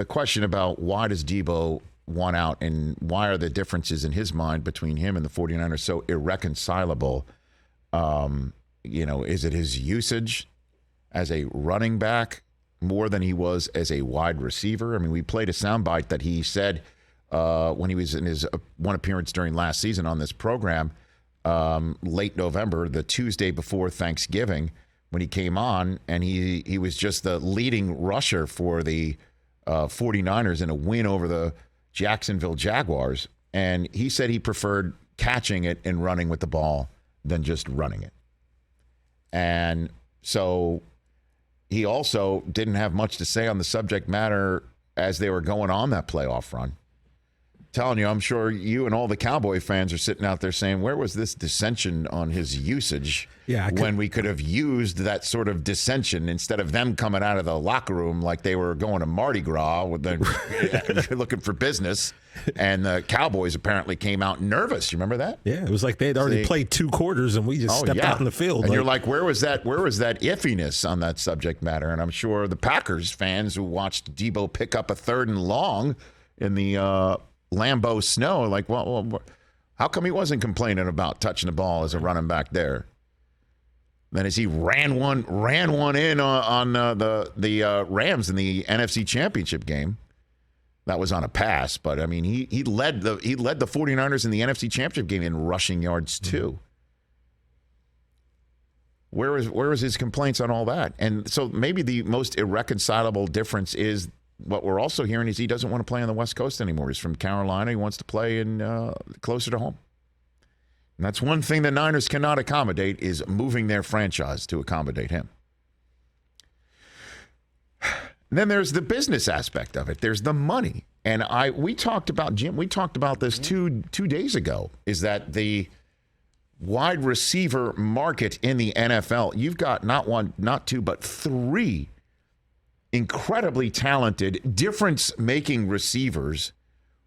a question about why does Deebo want out and why are the differences in his mind between him and the 49ers so irreconcilable. Is it his usage as a running back more than he was as a wide receiver? I mean, we played a soundbite that he said when he was in his one appearance during last season on this program, late November, the Tuesday before Thanksgiving, when he came on, and he was just the leading rusher for the 49ers in a win over the Jacksonville Jaguars. And he said he preferred catching it and running with the ball than just running it. And so he also didn't have much to say on the subject matter as they were going on that playoff run. Telling you, I'm sure you and all the Cowboy fans are sitting out there saying, where was this dissension on his usage when we could have used that sort of dissension instead of them coming out of the locker room like they were going to Mardi Gras with looking for business. And the Cowboys apparently came out nervous. You remember that? Yeah, it was like they had already played 2 quarters and we just stepped out in the field. And you're like, where was that iffiness on that subject matter? And I'm sure the Packers fans who watched Deebo pick up a 3rd and long in the Lambeau snow, like, well, how come he wasn't complaining about touching the ball as a running back there? Then as he ran one in on the Rams in the NFC Championship game, that was on a pass. But I mean, he led the 49ers in the NFC Championship game in rushing yards too. Where was his complaints on all that? And so maybe the most irreconcilable difference is. What we're also hearing is he doesn't want to play on the West Coast anymore. He's from Carolina. He wants to play in closer to home. And that's one thing the Niners cannot accommodate is moving their franchise to accommodate him. And then there's the business aspect of it. There's the money. And we talked about this two days ago, is that the wide receiver market in the NFL, you've got not one, not two, but 3 incredibly talented, difference-making receivers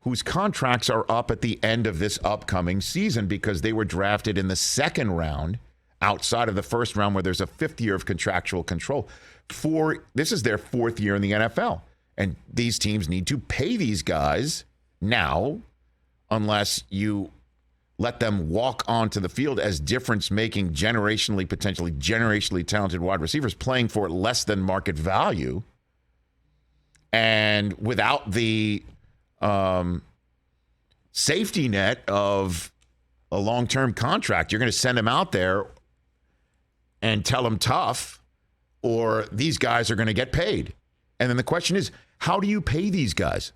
whose contracts are up at the end of this upcoming season because they were drafted in the 2nd round outside of the 1st round where there's a 5th year of contractual control. This is their 4th year in the NFL. And these teams need to pay these guys now unless you let them walk onto the field as difference-making, potentially generationally talented wide receivers playing for less than market value. And without the safety net of a long-term contract, you're going to send them out there and tell them tough, or these guys are going to get paid. And then the question is, how do you pay these guys?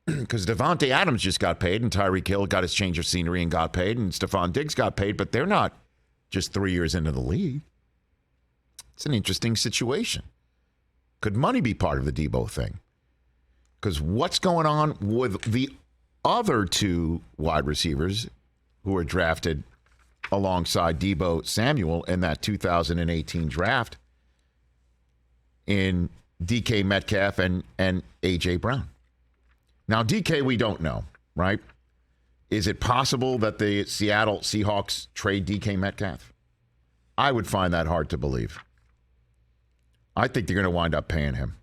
Because Devontae Adams just got paid, and Tyreek Hill got his change of scenery and got paid, and Stephon Diggs got paid, but they're not just 3 years into the league. It's an interesting situation. Could money be part of the Deebo thing? Because what's going on with the other 2 wide receivers who were drafted alongside Deebo Samuel in that 2018 draft in DK Metcalf and A.J. Brown? Now, DK, we don't know, right? Is it possible that the Seattle Seahawks trade DK Metcalf? I would find that hard to believe. I think they're going to wind up paying him.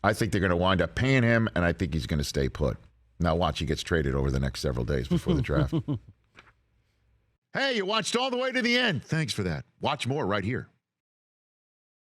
And I think he's going to stay put. Now watch, he gets traded over the next several days before the draft. Hey, you watched all the way to the end. Thanks for that. Watch more right here.